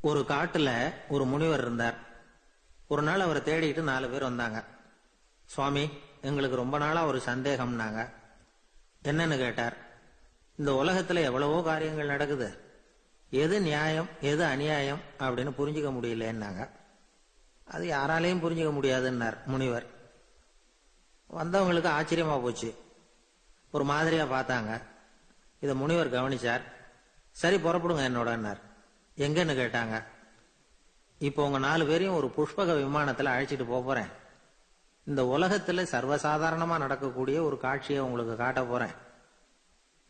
ஒரு காட்டுல ஒரு முனிவர் இருந்தார். ஒரு நாள் அவரை தேடிட்டு 4 பேர் வந்தாங்க. சுவாமி, எங்களுக்கு ரொம்ப நாளா ஒரு சந்தேகம்னாங்க. என்னன்னு கேட்டார். இந்த உலகத்துல எவ்வளவோ காரியங்கள் நடக்குது, எது நியாயம் எது அநியாயம் அப்படின்னு புரிஞ்சுக்க முடியலன்னாங்க. அது யாராலையும் புரிஞ்சுக்க முடியாதுன்னார் முனிவர். வந்தவங்களுக்கு ஆச்சரியமா போச்சு, ஒரு மாதிரியா பார்த்தாங்க. இத முனிவர் கவனிச்சார். சரி, புறப்படுங்க என்னோடன்னார். எங்கன்னு கேட்டாங்க. இப்போ உங்க 4 பேரையும் ஒரு புஷ்பக விமானத்துல அழைச்சிட்டு போறேன். இந்த உலகத்துல சர்வசாதாரணமா நடக்கக்கூடிய ஒரு காட்சியை உங்களுக்கு காட்ட போறேன்.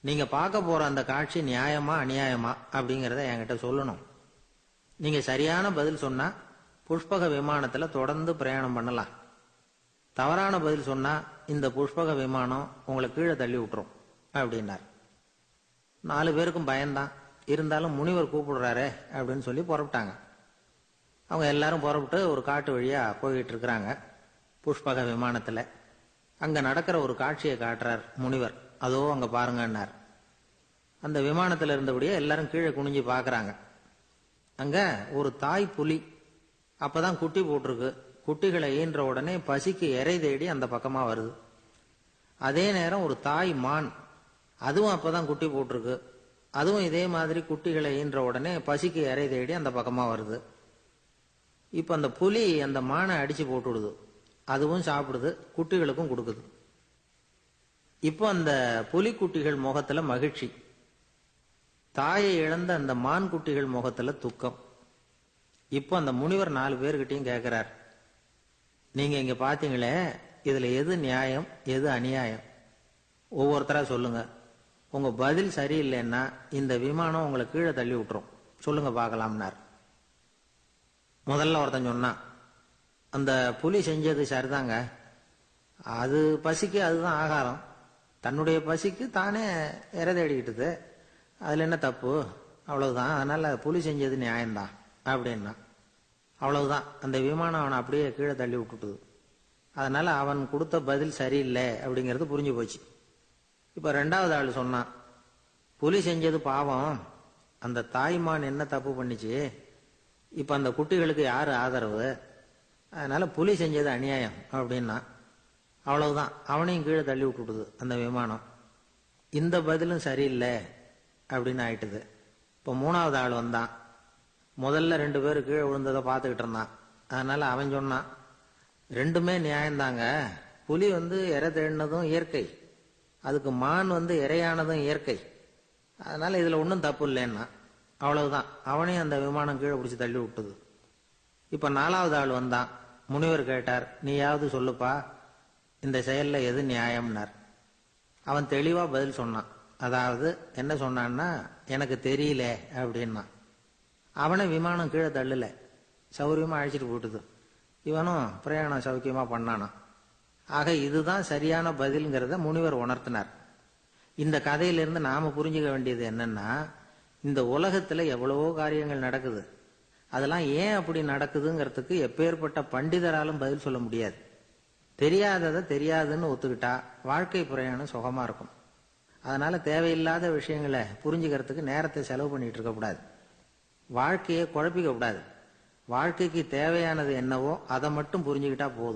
நீங்க பார்க்க போற அந்த காட்சி நியாயமா அநியாயமா அப்படிங்கறத என்கிட்ட சொல்லணும். நீங்க சரியான பதில் சொன்னா புஷ்பக விமானத்துல தொடர்ந்து பிரயாணம் பண்ணலாம். தவறான பதில் சொன்னா இந்த புஷ்பக விமானம் உங்களை கீழே தள்ளி விட்டுரும் அப்படின்னார். 4 பேருக்கும் பயம்தான். இருந்தாலும் முனிவர் கூப்பிடுறாரே அப்படின்னு சொல்லி புறப்பட்டாங்க. அவங்க எல்லாரும் புறப்பட்டு ஒரு காட்டு வழியா போய்கிட்டு இருக்கிறாங்க புஷ்பக விமானத்துல. அங்க நடக்கிற ஒரு காட்சியை காட்டுறார் முனிவர். அதோ அங்க பாருங்கன்னார். அந்த விமானத்துல இருந்தபடியே எல்லாரும் கீழே குனிஞ்சு பாக்குறாங்க. அங்க ஒரு தாய் புலி அப்பதான் குட்டி போட்டிருக்கு. குட்டிகளை ஈன்ற உடனே பசிக்கு இறை தேடி அந்த பக்கமா வருது. அதே நேரம் ஒரு தாய் மான், அதுவும் அப்பதான் குட்டி போட்டிருக்கு. அதுவும் இதே மாதிரி குட்டிகளை ஈன்ற உடனே பசிக்கு இறை தேடி அந்த பக்கமா வருது. இப்ப அந்த புலி அந்த மானை அடிச்சு போட்டுடுது. அதுவும் சாப்பிடுது, குட்டிகளுக்கும் கொடுக்குது. இப்போ அந்த புலி குட்டிகள் முகத்துல மகிழ்ச்சி, தாயை இழந்த அந்த மான் குட்டிகள் முகத்துல துக்கம். இப்போ அந்த முனிவர் 4 பேர்கிட்டையும் கேட்கிறார், நீங்க இங்க பாத்தீங்களே, இதுல எது நியாயம் எது அநியாயம்? ஒவ்வொருத்தரா சொல்லுங்க. உங்க பதில் சரியில்லைன்னா இந்த விமானம் உங்களை கீழே தள்ளி விட்டுரும். சொல்லுங்க பார்க்கலாம்னார். முதல்ல ஒருத்தன் சொன்னான், அந்த புலி செஞ்சது சரிதாங்க. அது பசிக்கு அதுதான் ஆகாரம். தன்னுடைய பசிக்கு தானே இறை தேடிக்கிட்டது. அதுல என்ன தப்பு? அவ்வளவுதான். அதனால புலி செஞ்சது நியாயம்தான் அப்படின்னா. அவ்வளவுதான், அந்த விமானம் அவனை அப்படியே கீழே தள்ளி விட்டுட்டுது. அதனால அவன் கொடுத்த பதில் சரியில்லை அப்படிங்கிறது புரிஞ்சு போச்சு. இப்ப 2வது ஆள் சொன்னான், புலி செஞ்சது பாவம், அந்த தாய்மான் என்ன தப்பு பண்ணிச்சு? இப்ப அந்த குட்டிகளுக்கு யாரு ஆதரவு? அதனால புலி செஞ்சது அநியாயம் அப்படின்னா. அவ்வளவுதான், அவனையும் கீழே தள்ளி விட்டுடுது அந்த விமானம். இந்த பதிலும் சரியில்லை அப்படின்னு ஆயிட்டுது. இப்ப 3வது ஆள் வந்தான். முதல்ல 2 பேரு கீழே விழுந்ததை பார்த்துக்கிட்டு இருந்தான். அதனால அவன் சொன்னான், ரெண்டுமே நியாயம்தாங்க. புலி இறை தேடினதும் இயற்கை, அதுக்கு மான் இறையானதும் இயற்கை. அதனால இதுல ஒன்றும் தப்பு இல்லைன்னா. அவ்வளவுதான், அவனையும் அந்த விமானம் கீழே பிடிச்சி தள்ளி விட்டுது. இப்ப 4வது ஆள் வந்தான். முனிவர் கேட்டார், நீயாவது சொல்லுப்பா, இந்த செயல்ல எது நியாயம்னார். அவன் தெளிவா பதில் சொன்னான். அதாவது என்ன சொன்னான்னா, எனக்கு தெரியல அப்படின்னா. அவனை விமானம் கீழே தள்ளல, சௌரியமா அழைச்சிட்டு போட்டுது. இவனும் பிரயாணம் சௌக்கியமா பண்ணானா. ஆக இதுதான் சரியான பதில்ங்கிறத முனிவர் உணர்த்தினார். இந்த கதையிலிருந்து நாம புரிஞ்சுக்க வேண்டியது என்னன்னா, இந்த உலகத்துல எவ்வளவோ காரியங்கள் நடக்குது. அதெல்லாம் ஏன் அப்படி நடக்குதுங்கிறதுக்கு எப்பேற்பட்ட பண்டிதராலும் பதில் சொல்ல முடியாது. தெரியாததை தெரியாதுன்னு ஒத்துக்கிட்டா வாழ்க்கை பிரயாணம் சுகமா இருக்கும். அதனால தேவையில்லாத விஷயங்களை புரிஞ்சுக்கிறதுக்கு நேரத்தை செலவு பண்ணிட்டு இருக்க கூடாது. வாழ்க்கையை குழப்பிக்க கூடாது. வாழ்க்கைக்கு தேவையானது என்னவோ அதை மட்டும் புரிஞ்சுக்கிட்டா போதும்.